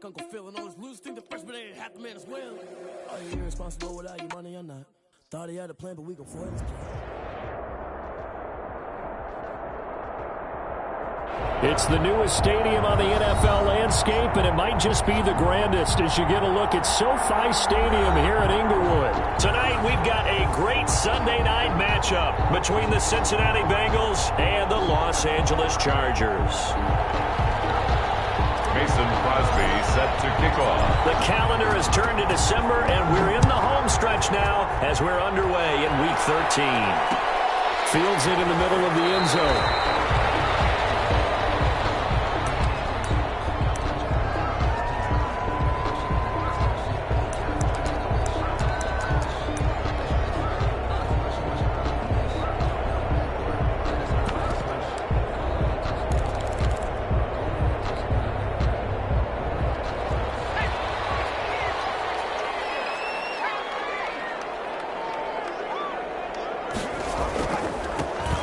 like Uncle Phil and all his losers think the freshman ain't half the man as well. Are you irresponsible without your money or not? Thought he had a plan, but we can foil his plan. It's the newest stadium on the NFL landscape, and it might just be the grandest as you get a look at SoFi Stadium here in Inglewood. Tonight, we've got a great Sunday night matchup between the Cincinnati Bengals and the Los Angeles Chargers. Mason Crosby set to kick off. The calendar has turned to December, and we're in the home stretch now as we're underway in Week 13. Fields it in the middle of the end zone.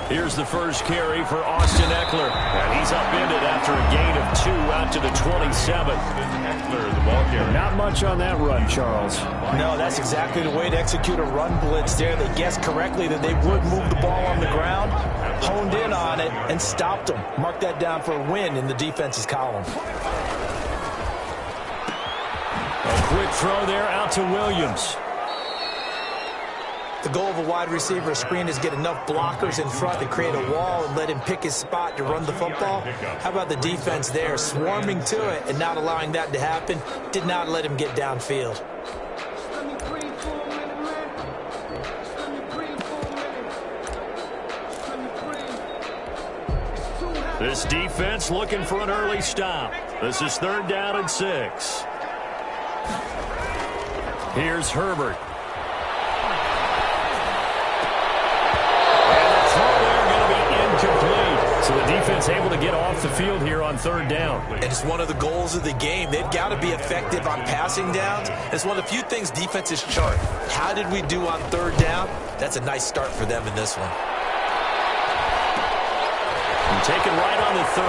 Here's the first carry for Austin Eckler. And he's upended after a gain of 2 out to the 27. Eckler, the ball carrier. Not much on that run, Charles. No, that's exactly the way to execute a run blitz there. They guessed correctly that they would move the ball on the ground, honed in on it, and stopped them. Mark that down for a win in the defense's column. A quick throw there out to Williams. The goal of a wide receiver screen is get enough blockers in front to create a wall and let him pick his spot to run the football. How about the defense there, swarming to it and not allowing that to happen? Did not let him get downfield. This defense looking for an early stop. This is 3rd down and 6. Here's Herbert. So the defense able to get off the field here on 3rd down. And it's one of the goals of the game. They've got to be effective on passing downs. It's one of the few things defenses chart. How did we do on 3rd down? That's a nice start for them in this one. And taken right on the 30.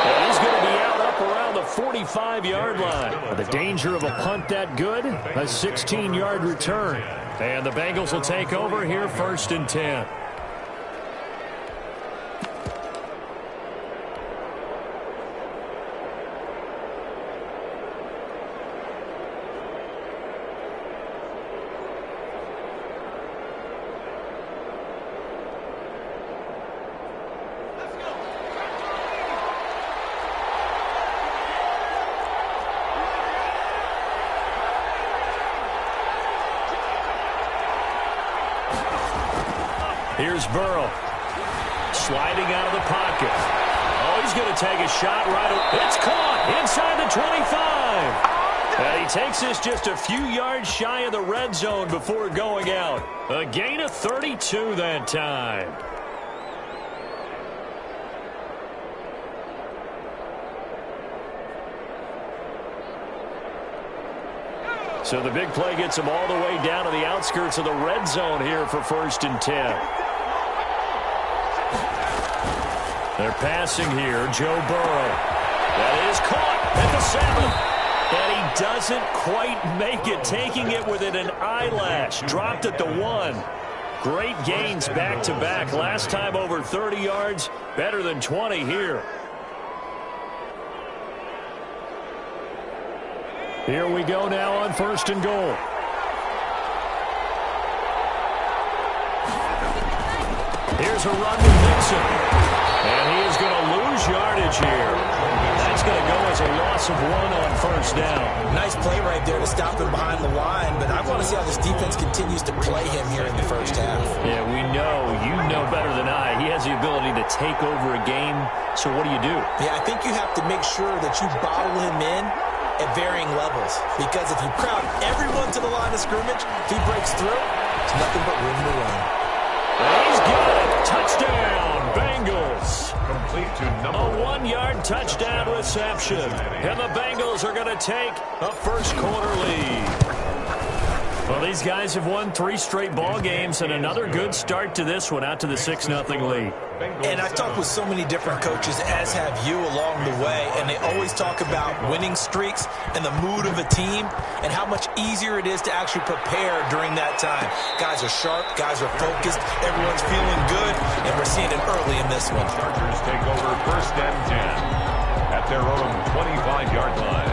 And he's going to be out up around the 45-yard line. The danger of a punt that good, a 16-yard return. And the Bengals will take over here 1st and 10. Here's Burrow. Sliding out of the pocket. Oh, he's going to take a shot right away. It's caught inside the 25. And he takes this just a few yards shy of the red zone before going out. A gain of 32 that time. So the big play gets him all the way down to the outskirts of the red zone here for 1st and 10. They're passing here, Joe Burrow. That is caught at the 7. And he doesn't quite make it, taking it within an eyelash. Dropped at the 1. Great gains back-to-back. Last time over 30 yards, better than 20 here. Here we go now on 1st and goal. Here's a run with Mixon. And he is going to lose yardage here. That's going to go as a loss of 1 on 1st down. Nice play right there to stop him behind the line, but I want to see how this defense continues to play him here in the 1st half. Yeah, we know. You know better than I. He has the ability to take over a game. So what do you do? Yeah, I think you have to make sure that you bottle him in at varying levels. Because if you crowd everyone to the line of scrimmage, if he breaks through, it's nothing but room to run. He's got it. Touchdown, Bengals. Complete to number A 1-yard touchdown reception. And the Bengals are going to take a 1st quarter lead. Well, these guys have won 3 straight ball games and another good start to this one, out to the 6-0 lead. And I've talked with so many different coaches, as have you, along the way, and they always talk about winning streaks and the mood of a team and how much easier it is to actually prepare during that time. Guys are sharp, guys are focused, everyone's feeling good, and we're seeing it early in this one. Chargers take over 1st and 10 at their own 25-yard line.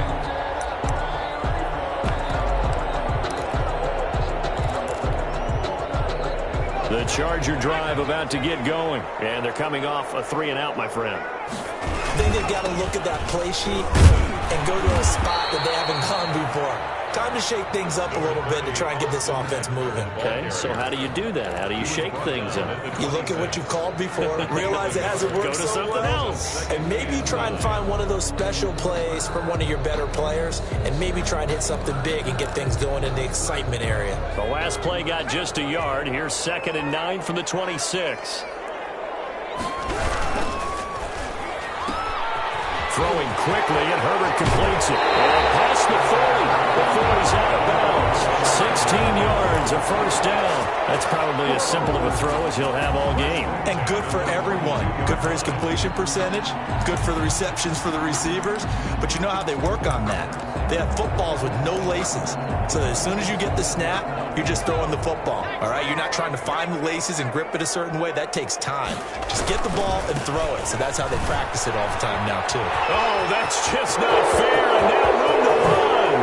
The Charger drive about to get going, and they're coming off a 3-and-out, my friend. I think they've got to look at that play sheet and go to a spot that they haven't gone before. Time to shake things up a little bit to try and get this offense moving. Okay, so how do you do that? How do you shake things up? You look at what you've called before, realize it hasn't worked Go to so something well, else. and maybe try and find one of those special plays from one of your better players, and maybe try and hit something big and get things going in the excitement area. The last play got just a yard. Here's 2nd and 9 from the 26. Throwing quickly, and Herbert completes it. And past the 40 before he's out of bounds. 16 yards, a 1st down. That's probably as simple of a throw as he'll have all game. And good for everyone. Good for his completion percentage. Good for the receptions for the receivers. But you know how they work on that. They have footballs with no laces. So as soon as you get the snap, you're just throwing the football. All right? You're not trying to find the laces and grip it a certain way. That takes time. Just get the ball and throw it. So that's how they practice it all the time now, too. Oh, that's just not fair, and now room to run.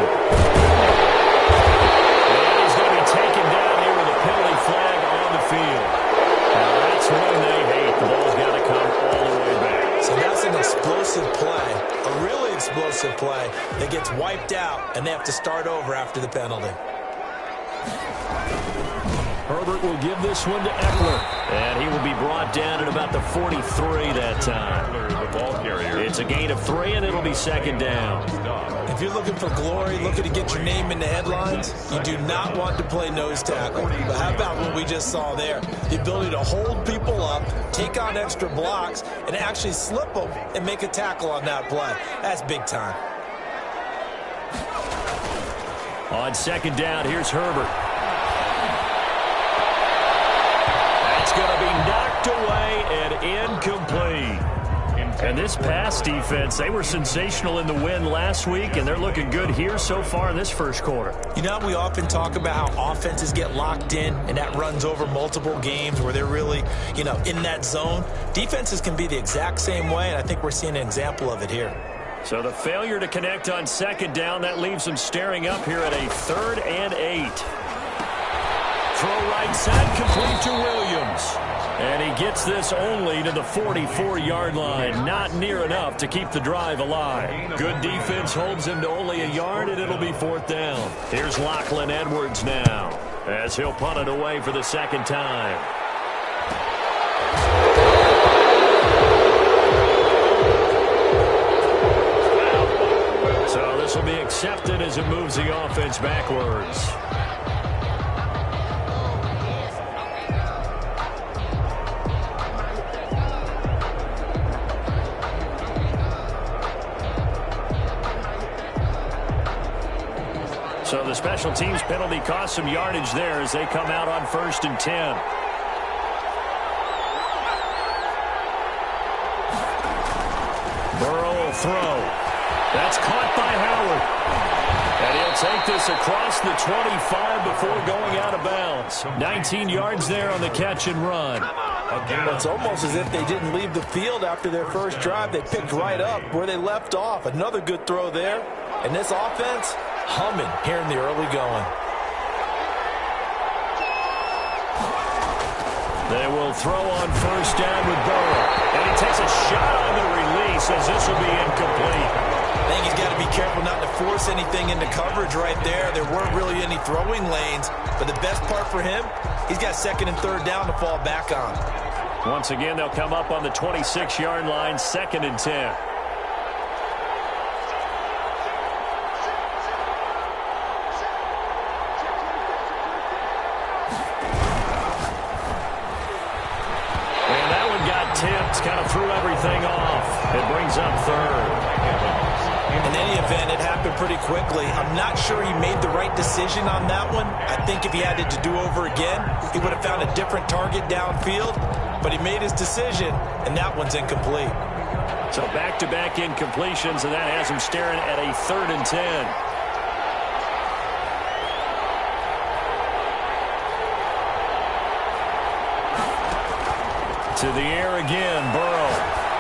And he's going to be taken down here with a penalty flag on the field. Now, that's one they hate. The ball's got to come all the way back. So that's an explosive play, a really explosive play that gets wiped out, and they have to start over after the penalty. Herbert will give this one to Eckler, and he will be brought down at about the 43 that time. The ball carrier. It's a gain of 3, and it'll be 2nd down. If you're looking for glory, looking to get your name in the headlines, you do not want to play nose tackle. But how about what we just saw there? The ability to hold people up, take on extra blocks, and actually slip them and make a tackle on that play. That's big time. On 2nd down, here's Herbert. Going to be knocked away and incomplete. And this pass defense, they were sensational in the win last week, and they're looking good here so far in this 1st quarter. You know, we often talk about how offenses get locked in, and that runs over multiple games where they're really, in that zone. Defenses can be the exact same way, and I think we're seeing an example of it here. So the failure to connect on 2nd down, that leaves them staring up here at a 3rd and 8. Throw right side, complete to Williams. And he gets this only to the 44-yard line. Not near enough to keep the drive alive. Good defense holds him to only a yard, and it'll be 4th down. Here's Lachlan Edwards now, as he'll punt it away for the 2nd time. So this will be accepted as it moves the offense backwards. So the special teams penalty cost some yardage there as they come out on 1st and 10. Burrow will throw. That's caught by Howard. And he'll take this across the 25 before going out of bounds. 19 yards there on the catch and run. It's almost as if they didn't leave the field after their first drive. They picked right up where they left off. Another good throw there. And this offense, humming here in the early going. They will throw on 1st down with Burrow. And he takes a shot on the release as this will be incomplete. I think he's got to be careful not to force anything into coverage right there. There weren't really any throwing lanes. But the best part for him, he's got 2nd and 3rd down to fall back on. Once again, they'll come up on the 26-yard line, 2nd and 10. Tipped, kind of threw everything off. It brings up 3rd. In any event, it happened pretty quickly. I'm not sure he made the right decision on that one. I think if he had it to do over again, he would have found a different target downfield. But he made his decision, and that one's incomplete. So back-to-back incompletions, and that has him staring at a 3rd and 10. To the air again, Burrow.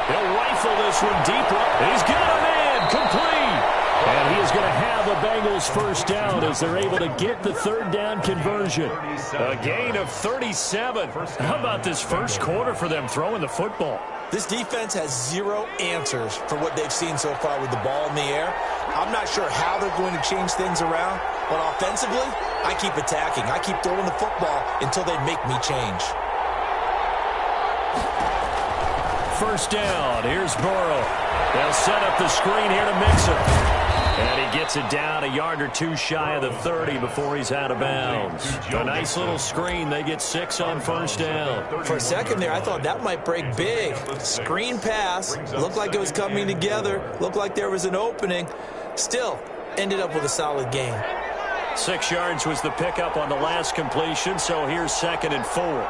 He'll rifle this one deep. He's got him in, complete. And he is going to have the Bengals first down as they're able to get the 3rd down conversion. A gain of 37. How about this first quarter for them throwing the football? This defense has zero answers for what they've seen so far with the ball in the air. I'm not sure how they're going to change things around, but offensively, I keep attacking. I keep throwing the football until they make me change. First down. Here's Burrow. They'll set up the screen here to Mixon. And he gets it down a yard or two shy of the 30 before he's out of bounds. A nice little screen. They get 6 on first down. For a second there, I thought that might break big. Screen pass. Looked like it was coming together. Looked like there was an opening. Still, ended up with a solid gain. 6 yards was the pickup on the last completion, so here's 2nd and 4.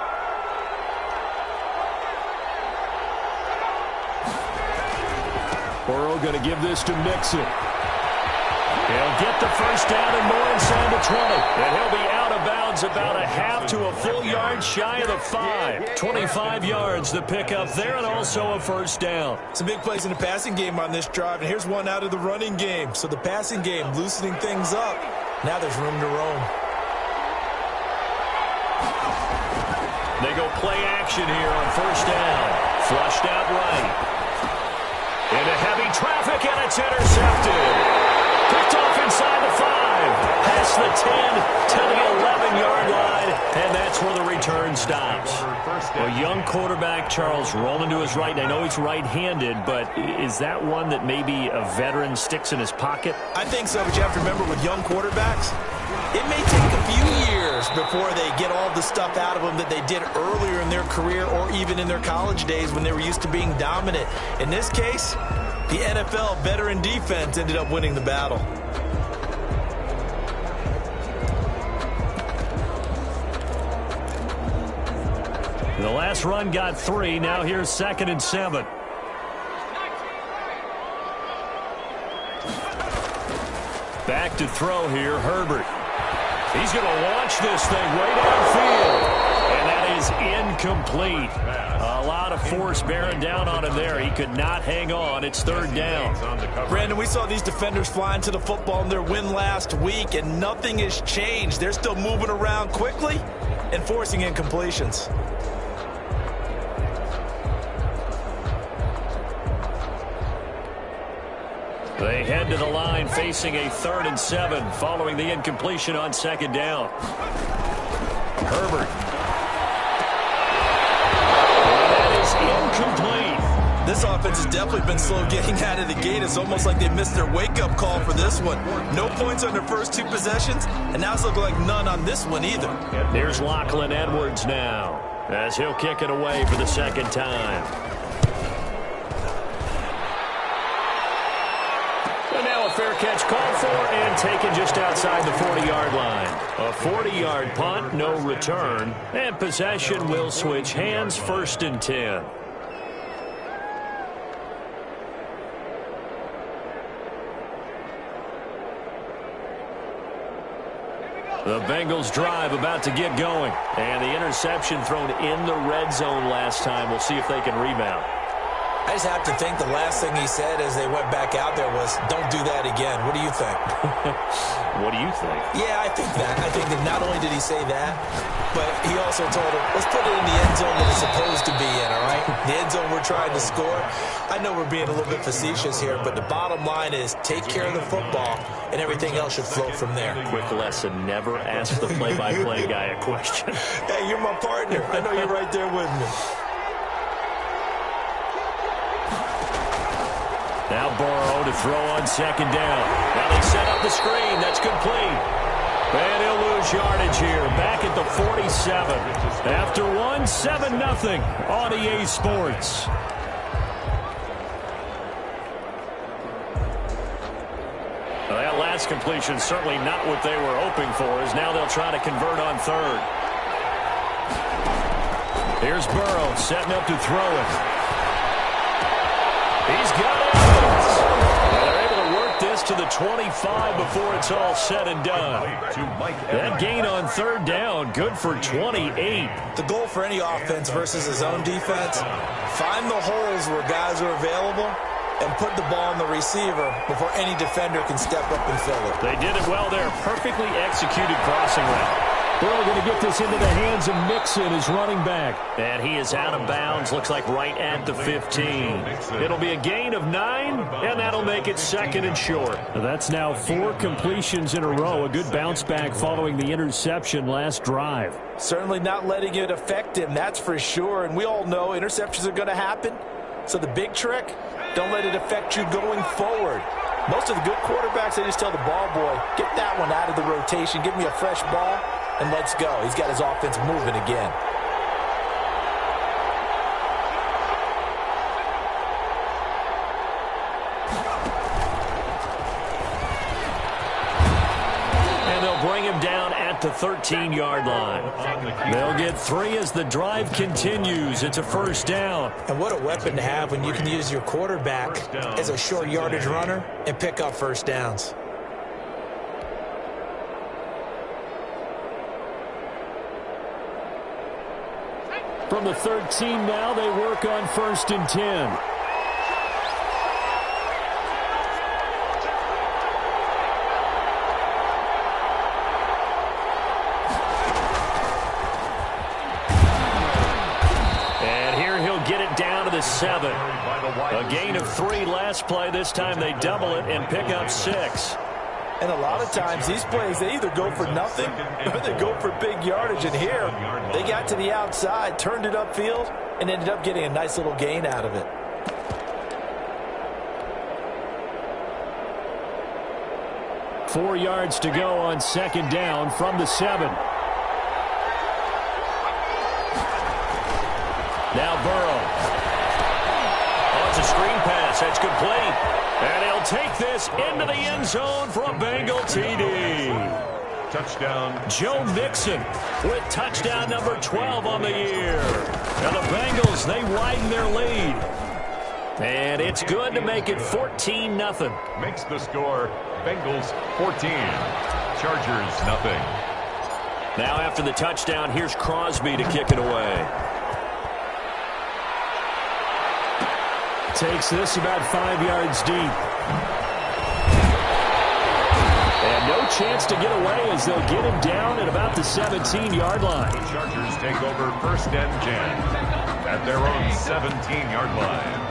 Burrow going to give this to Mixon. He'll get the first down and more inside the 20. And he'll be out of bounds about a half to a full yard shy of the 5. 25 yards the pickup there and also a first down. Some big plays in the passing game on this drive, and here's one out of the running game. So the passing game loosening things up. Now there's room to roam. They go play action here on first down. Flushed out right. Into heavy traffic, and it's intercepted. Picked off inside the 5. Past the 10 to the 11-yard line, and that's where the return stops. A young quarterback, Charles, rolling to his right. And I know he's right-handed, but is that one that maybe a veteran sticks in his pocket? I think so, but you have to remember with young quarterbacks, it may take a few years before they get all the stuff out of them that they did earlier in their career or even in their college days when they were used to being dominant. In this case, the NFL veteran defense ended up winning the battle. The last run got 3. Now here's 2nd and 7. Back to throw here, Herbert. He's going to launch this thing way downfield. And that is incomplete. A lot of force bearing down on him there. He could not hang on. It's 3rd down. Brandon, we saw these defenders flying to the football in their win last week, and nothing has changed. They're still moving around quickly and forcing incompletions. They head to the line facing a 3rd and 7 following the incompletion on 2nd down. Herbert. And that is incomplete. This offense has definitely been slow getting out of the gate. It's almost like they missed their wake-up call for this one. No points on their first 2 possessions, and now it's looking like none on this one either. Here's Lachlan Edwards now as he'll kick it away for the 2nd time. Fair catch called for and taken just outside the 40-yard line. A 40-yard punt, no return, and possession will switch hands, 1st and 10. The Bengals drive about to get going, and the interception thrown in the red zone last time. We'll see if they can rebound. I just have to think the last thing he said as they went back out there was, don't do that again. What do you think? What do you think? Yeah, I think that. I think that not only did he say that, but he also told him, let's put it in the end zone that it's supposed to be in, all right? The end zone we're trying to score. I know we're being a little bit facetious here, but the bottom line is take care of the football, and everything else should flow from there. Quick lesson, never ask the play-by-play guy a question. Hey, you're my partner. I know you're right there with me. Now Burrow to throw on 2nd down. Now they set up the screen. That's complete. And he'll lose yardage here. Back at the 47. After one, 7-0 on EA Sports. last completion, certainly not what they were hoping for, as now they'll try to convert on third. Here's Burrow setting up to throw it. He's got it. And they're able to work this to the 25 before it's all said and done. That gain on third down, good for 28. The goal for any offense versus his own defense, find the holes where guys are available and put the ball on the receiver before any defender can step up and fill it. They did it well there. Perfectly executed crossing route. Burrow going to get this into the hands of Mixon, his running back. And he is out of bounds, looks like right at the 15. It'll be a gain of 9, and that'll make it second and short. That's now 4 completions in a row. A good bounce back following the interception last drive. Certainly not letting it affect him, that's for sure. And we all know interceptions are going to happen. So the big trick, don't let it affect you going forward. Most of the good quarterbacks, they just tell the ball boy, get that one out of the rotation, give me a fresh ball, and let's go. He's got his offense moving again. And they'll bring him down at the 13-yard line. They'll get 3 as the drive continues. It's a first down. And what a weapon to have when you can use your quarterback as a short yardage runner and pick up first downs. From the 13 now, they work on 1st and 10. And here he'll get it down to the 7. A gain of 3 last play. This time they double it and pick up 6. And a lot of times these plays, they either go for nothing or they go for big yardage. And here, they got to the outside, turned it upfield, and ended up getting a nice little gain out of it. Four yards to go on 2nd down from the 7. Now Burrow. Oh, it's a screen pass. That's complete. And he'll take this into the end zone for a Bengal TD. Touchdown. Joe Mixon with touchdown number 12 on the year. And the Bengals, they widen their lead. And it's good to make it 14-0. Makes the score Bengals 14. Chargers nothing. Now after the touchdown, here's Crosby to kick it away. Takes this about 5 yards deep. And no chance to get away as they'll get him down at about the 17-yard line. The Chargers take over 1st and 10 at their own 17-yard line.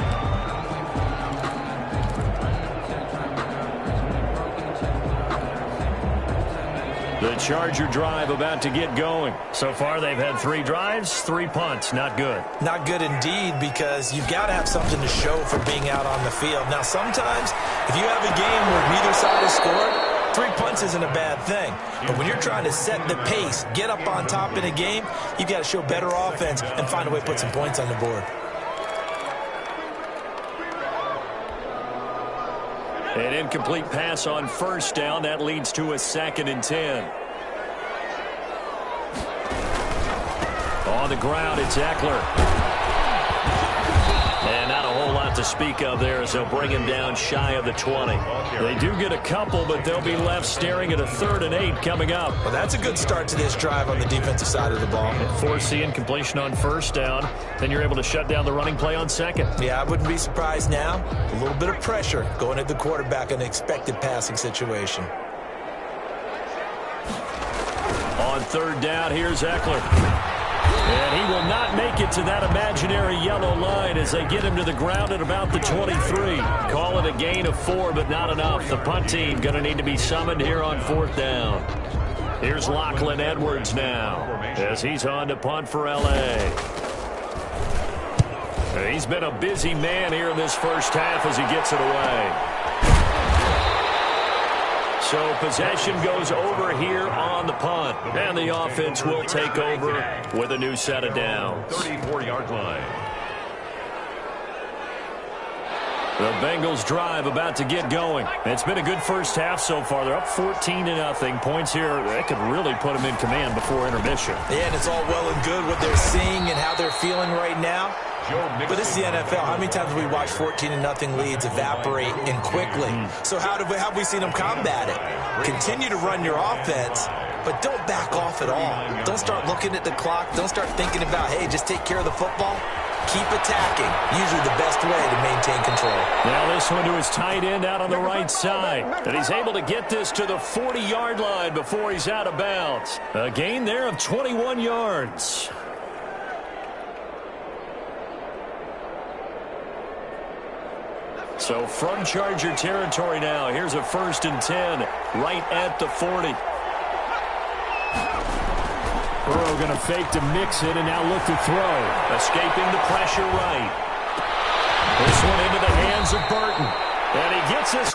The Charger drive about to get going. So far, they've had 3 drives, 3 punts. Not good. Not good indeed, because you've got to have something to show for being out on the field. Now, sometimes, if you have a game where neither side has scored, 3 punts isn't a bad thing. But when you're trying to set the pace, get up on top in a game, you've got to show better offense and find a way to put some points on the board. An incomplete pass on 1st down. That leads to a 2nd and 10. On the ground, it's Eckler. And not a whole lot to speak of there as they'll bring him down shy of the 20. They do get a couple, but they'll be left staring at a 3rd and 8 coming up. Well, that's a good start to this drive on the defensive side of the ball. Force the incompletion on 1st down. Then you're able to shut down the running play on 2nd. Yeah, I wouldn't be surprised now. A little bit of pressure going at the quarterback in an expected passing situation. On 3rd down, here's Eckler. And he will not make it to that imaginary yellow line as they get him to the ground at about the 23. Call it a gain of 4, but not enough. The punt team going to need to be summoned here on 4th down. Here's Lachlan Edwards now as he's on to punt for L.A. He's been a busy man here in this first half as he gets it away. So possession goes over here on the punt. And the offense will take over with a new set of downs. 34-yard line. The Bengals drive about to get going. It's been a good first half so far. They're up 14-0. Points here that could really put them in command before intermission. Yeah, and it's all well and good what they're seeing and how they're feeling right now. But this is the NFL. How many times have we watched 14-0 leads evaporate and quickly? So how have we seen them combat it? Continue to run your offense, but don't back off at all. Don't start looking at the clock. Don't start thinking about, hey, just take care of the football. Keep attacking. Usually the best way to maintain control. Now this one to his tight end out on the right side. And he's able to get this to the 40-yard line before he's out of bounds. A gain there of 21 yards. So from Charger territory now, here's a 1st and 10 right at the 40. Burrow going to fake to mix it and now look to throw. Escaping the pressure right. This one into the hands of Burton. And he gets this